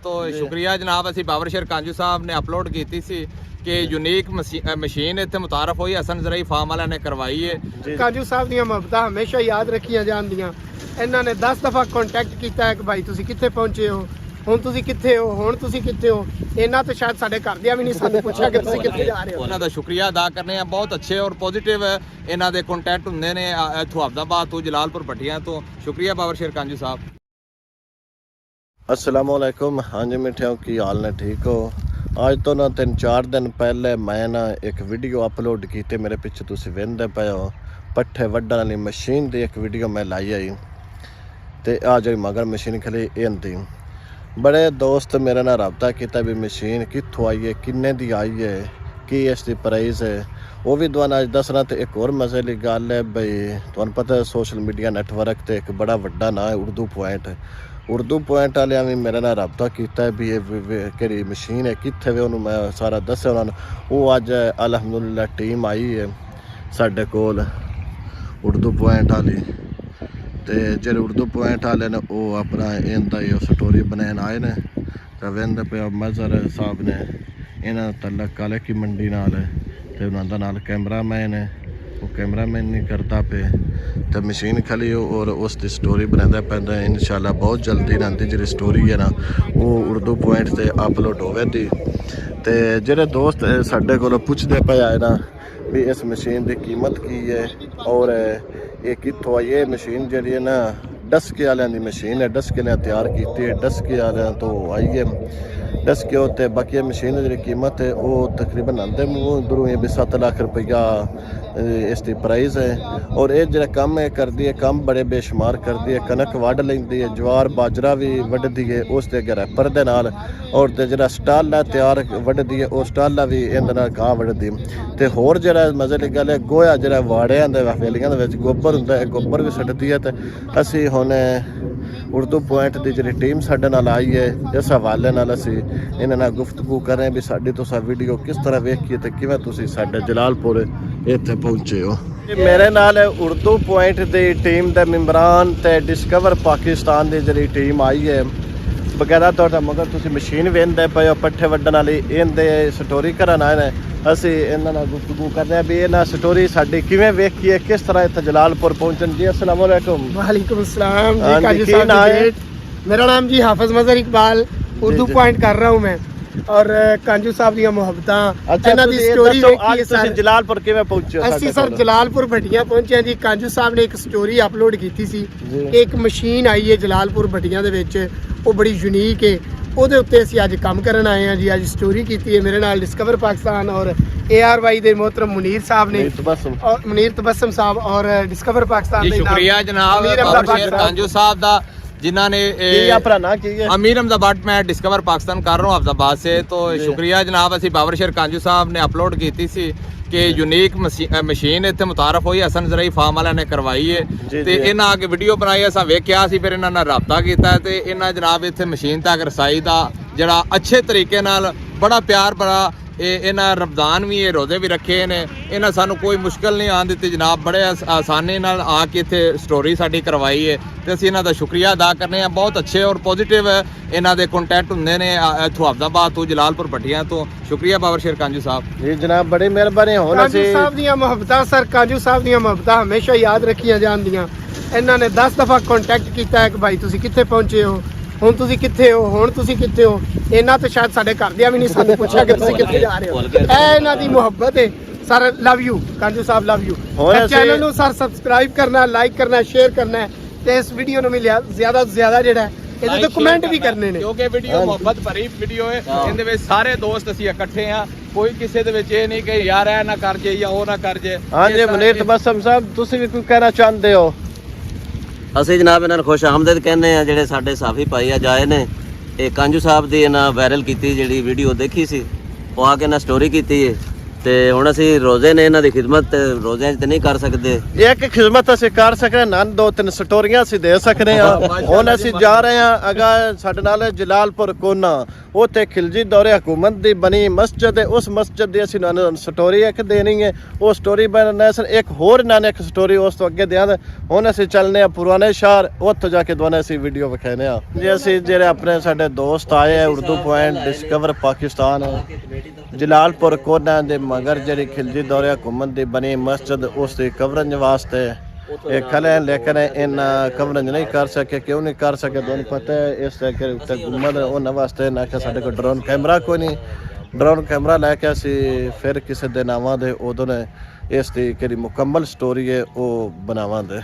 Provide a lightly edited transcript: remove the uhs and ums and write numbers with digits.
तो शुक्रिया जनाब, असी बाबरशेर कांजू साहब ने अपलोड की सी कि यूनीक मशीन इत्थे मुतारफ हुई हसन जरई फार्म वाले ने करवाई है। कांजू साहब दी मुहब्बत हमेशा याद रखिया जांदियां। इन्हां ने 10 दफा कॉन्टैक्ट किया है कि भाई तुसी कित्थे पहुंचे हो, हुण तुसी कित्थे हो, हुण तुसी कित्थे हो। इन्हां तो शायद साडे घरदियां भी नहीं सानू पुछया कि तुसी कित्थे जा रहे हो। उन्हां दा शुक्रिया अदा करने हैं, बहुत अच्छे और पॉजिटिव इन्हां दे कॉन्टैक्ट हुंदे ने इत्थों अहमदाबाद तो जलालपुर भट्टियां तो। शुक्रिया बाबरशेर कांजू साहब। अस्सलामुअलैकुम। हाँ जी मिठियाओं, की हाल ने, ठीक हो? आज तो ना 3-4 दिन पहले मैं ना एक वीडियो अपलोड की, मेरे पिछे तुसी वेंदे पे हो, पट्ठे वड्डण वाली मशीन की एक वीडियो मैं लाई आई। तो आ जी मगर मशीन खली इंदी बड़े दोस्त मेरे नाल रबता किया भी मशीन कित्थों आई है, किन्ने दी आई है, की इसकी प्राइस है, वो भी तुहानू अज दसना। तो एक और मजे की गल है बई, तुहानू पता है सोशल मीडिया नैटवर्क ते एक बड़ा वड्डा नाम है उर्दू पॉइंट। उर्दू पॉइंट वाले भी मेरे नाल रबता किया भी ये कि मशीन है कित्थे वे, उन्होंने मैं सारा दस्या उन्होंने। वो अज अलहमदुलिल्लाह टीम आई है साडे कोल उर्दू पॉइंट वाली। तो जेह्ड़े उर्दू पॉइंट वाले ने वो अपना इंदा स्टोरी बनान आए ने। तो वेंदे पे मजहर साहब ने इन्हां तलक काले की मंडी नाल, ते उन्हां दा नाल कैमरामैन है, वो कैमरामैन नहीं करता पे। तो मशीन खली और उसकी स्टोरी बनाता पैदा। इंशाल्लाह बहुत जल्दी इन्हां दी जी स्टोरी है ना वो उर्दू पॉइंट से अपलोड होवेगी। तो जेह्ड़े दोस्त साडे कोलों पुछदे पे आए ना भी इस मशीन की कीमत की है और ये कित्थों आई है। मशीन जी है ना डस्के वालियां दी मशीन है, डस्के ने तैयार की है, डस्के वालियां तो आई है। डस्के होते बाकी मशीन की कीमत है वो तकरीबन आंदे उधरों भी 7 लाख रुपया इसकी प्राइस है। और ये जो काम है करती है, काम बड़े बेशुमार करती है। कनक वढ़ लेंदी है, ज्वार बाजरा भी वढ़दी है उसके अगे रैपर दे नाल। और जो स्टाला तैयार वढ़दी है वो स्टाला भी इहदे नाल घाह वढ़दी। तो होर जो मजे की गल है गोया जो वाड़ियां दे हवेलियां दे गोबर हुंदा है, गोबर भी सटदी है। तो असी हुण उर्दू पॉइंट की जी टीम साडे नाल आई है, इस हवाले नाल असी इन्हां नाल गुफ्तगू कर रहे हैं भी साडी तुसां वीडियो किस तरह वेखी ते किवें तुसीं साडे जलालपुर इत्थे पहुंचे हो। मेरे नाल उर्दू पॉइंट की टीम के मेंबरान ते डिस्कवर पाकिस्तान की जी टीम आई है बगैरा तौर। मगर तुसीं मशीन वेंदे पे हो पट्ठे वड्डण वाली, इहदे स्टोरी करन आए ने। असी इन्हां नाल गुफ्तगू करदे आ भी इन्हां स्टोरी साडी किवें वेखी है, किस तरह इत्थे जलालपुर पहुंचन। जी अस्सलाम वालेकुम। वालेकुम अस्सलाम जी। काजी साहब, मेरा नाम जी हाफिज मजहर इकबाल, उर्दू पॉइंट कर रहा हूँ मैं। और कांजू साहब दी मुहब्बतां इन्हां दी स्टोरी वेखी है। जलालपुर किवें पहुंचे हो? ਅਸੀਂ ਸਰ ਜਲਾਲਪੁਰ ਭੱਟੀਆਂ ਪਹੁੰਚੇ ਹਾਂ ਜੀ। ਕਾਂਜੂ ਸਾਹਿਬ ਨੇ ਇੱਕ ਸਟੋਰੀ ਅਪਲੋਡ ਕੀਤੀ ਸੀ ਕਿ ਇੱਕ ਮਸ਼ੀਨ ਆਈ ਹੈ ਜਲਾਲਪੁਰ ਭੱਟੀਆਂ ਦੇ ਵਿੱਚ, ਉਹ ਬੜੀ ਯੂਨੀਕ ਹੈ। ਉਹਦੇ ਉੱਤੇ ਅਸੀਂ ਅੱਜ ਕੰਮ ਕਰਨ ਆਏ ਹਾਂ ਜੀ। ਅੱਜ ਸਟੋਰੀ ਕੀਤੀ ਹੈ ਮੇਰੇ ਨਾਲ डिस्कवर पाकिस्तान और ARY ਦੇ मोहतरम मुनीर साहब ने और मुनीर तबस्सुम साहब और डिस्कवर पाकिस्तान जी शुक्रिया जनाब बाबरशेर कांजू साहब दा जिन्होंने अमीर अहमदाबाद मैं डिस्कवर पाकिस्तान कर रहा हूँ अहमदाबाद से। तो शुक्रिया जनाब, असी बाबरशेर कांजू साहब ने अपलोड की सी कि यूनीक मशीन इत्थे मुतारफ हुई हसन जरई फार्म वाले ने करवाई है। तो इन्हां अगे वीडियो बनाई, असां वेख्या सी, फिर इन्हां नाल राबता कीता ते इन्हां जनाब इत्थे मशीन तक रसाई दा जिहड़ा अच्छे तरीके नाल बड़ा प्यार बड़ा इन्हां रमज़ान भी रोज़े भी रखे ने। इन्हां सानू कोई मुश्किल नहीं आन दी जनाब, बड़े आसानी नाल आके इत्थे स्टोरी साडी करवाई है। तो असीं इन्हां दा शुक्रिया अदा करने हैं। बहुत अच्छे और पॉजिटिव इन्हां दे कॉन्टैक्ट हुंदे ने इत्थों अहमदाबाद तो जलालपुर भट्टियां तो। शुक्रिया बाबरशेर कांजू साहब। जी जनाब बड़ी मेहरबानी। कांजू साहब दी मुहब्बतां सर, कांजू साहब दी मुहब्बतां हमेशा याद रखियां जांदियां। इन्हां ने 10 दफा कॉन्टैक्ट किया है कि भाई तुसी कित्थे पहुंचे हो, हुण तुसी कित्थे हो, हुण तुसी कित्थे हो। इन्हां तो शायद साडे घरदियां भी नहीं सानू पुछया कि तुसी कित्थे जा रहे हो। ए इन्हां दी मुहब्बत है सर। लव यू कांजू साहब, लव यू। चैनल नू सर सबसक्राइब करना, लाइक करना, शेयर करना ते इस वीडियो नू मिलिया ज्यादा तो ज्यादा जेड़ा ਇਹਦੇ ਤੇ ਕਮੈਂਟ ਵੀ ਕਰਨੇ ਨੇ ਕਿਉਂਕਿ ਵੀਡੀਓ ਮੁਹੱਬਤ ਭਰੀ ਵੀਡੀਓ ਹੈ। ਇਹਦੇ ਵਿੱਚ ਸਾਰੇ ਦੋਸਤ ਅਸੀਂ ਇਕੱਠੇ ਆ, ਕੋਈ ਕਿਸੇ ਦੇ ਵਿੱਚ ਇਹ ਨਹੀਂ ਕਿ ਯਾਰ ਇਹ ਨਾ ਕਰ ਜੇ ਜਾਂ ਉਹ ਨਾ ਕਰ ਜੇ। ਹਾਂਜੀ ਮੁਨੀਰ ਤਬਸਮ ਸਾਹਿਬ, ਤੁਸੀਂ ਵੀ ਕੋਈ ਕਹਿਣਾ ਚਾਹੁੰਦੇ ਹੋ? ਅਸੀਂ ਜਨਾਬ ਇਹਨਾਂ ਨੂੰ ਖੁਸ਼ ਆਮਦਦ ਕਹਿੰਦੇ ਆ। ਜਿਹੜੇ ਸਾਡੇ ਸਾਫੀ ਭਾਈ ਅੱਜ ਆਏ ਨੇ, ਇਹ ਕਾਂਜੂ ਸਾਹਿਬ ਦੀ ਇਹਨਾਂ ਵਾਇਰਲ ਕੀਤੀ ਜਿਹੜੀ ਵੀਡੀਓ ਦੇਖੀ ਸੀ, ਉਹ ਆ ਕੇ ਇਹਨਾਂ ਸਟੋਰੀ ਕੀਤੀ ਹੈ ਤੇ ਹੁਣ ਅਸੀਂ ਰੋਜ਼ੇ ਨੇ ਇਹਨਾਂ ਦੀ ਖਿਦਮਤ ਤੇ ਰੋਜ਼ਿਆਂ 'ਚ ਤੇ ਨਹੀਂ ਕਰ ਸਕਦੇ। ਇੱਕ ਖਿਦਮਤ ਅਸੀਂ ਕਰ ਸਕਦੇ ਨਾ, 2-3 ਸਟੋਰੀਆਂ ਅਸੀਂ ਦੇ ਸਕਦੇ ਹਾਂ। ਹੁਣ ਅਸੀਂ ਜਾ ਰਹੇ ਹਾਂ ਅਗਾ ਸਾਡੇ ਨਾਲ ਜਲਾਲਪੁਰ ਕੋਨਾ, ਉੱਥੇ ਖਿਲਜੀ ਦੌਰੇ ਹਕੂਮਤ ਦੀ ਬਣੀ ਮਸਜਿਦ ਹੈ। ਉਸ ਮਸਜਿਦ ਦੀ ਅਸੀਂ ਸਟੋਰੀ ਇੱਕ ਦੇਣੀ ਹੈ। ਉਹ ਸਟੋਰੀ ਬਣਨਾ ਸਰ ਇੱਕ ਹੋਰ ਨਾ ਇੱਕ ਸਟੋਰੀ ਉਸ ਤੋਂ ਅੱਗੇ ਦਿਆਂ। ਹੁਣ ਅਸੀਂ ਚੱਲਨੇ ਆ ਪੁਰਾਣੇ ਸ਼ਹਿਰ, ਉੱਥੋਂ ਜਾ ਕੇ ਦੋਨੇ ਅਸੀਂ ਵੀਡੀਓ ਵਿਖਾਣੇ ਆ ਜੀ। ਅਸੀਂ ਜਿਹੜੇ ਆਪਣੇ ਸਾਡੇ ਦੋਸਤ ਆਏ ਆ ਉਰਦੂ ਪੁਆਇੰਟ ਡਿਸਕਵਰ ਪਾਕਿਸਤਾਨ ਜਲਾਲਪੁਰ ਕੋਨਾ ਦੇ ਮਗਰ ਜਿਹੜੀ ਖਿਲਜੀ ਦੌਰੇ ਹਕੂਮਤ ਦੀ ਬਣੀ ਮਸਜਿਦ ਉਸ ਦੀ ਕਵਰੇਜ ਵਾਸਤੇ ਇਹ ਖਲੇ, ਲੇਕਿन इन कवरेज नहीं कर सके। क्यों नहीं कर सके ਤੁਹਾਨੂੰ ਪਤਾ ਹੈ। ਇਸ ਕਰਕੇ ਉੱਤੇ ਗੁੰਮਦ ਉਹਨਾਂ ਵਾਸਤੇ ਨਾ ਕਿ ਸਾਡੇ ਕੋਲ ਡਰੋਨ ਕੈਮਰਾ ਕੋਈ ਨਹੀਂ। ਡਰੋਨ ਕੈਮਰਾ ਲੈ ਕੇ ਅਸੀਂ ਫਿਰ ਕਿਸੇ ਦਿਨ ਆਵਾਂਗੇ, ਉਦੋਂ ਨੇ ਇਸ ਦੀ ਜਿਹੜੀ ਮੁਕੰਮਲ ਸਟੋਰੀ ਹੈ ਉਹ ਬਣਾਵਾਂਗੇ।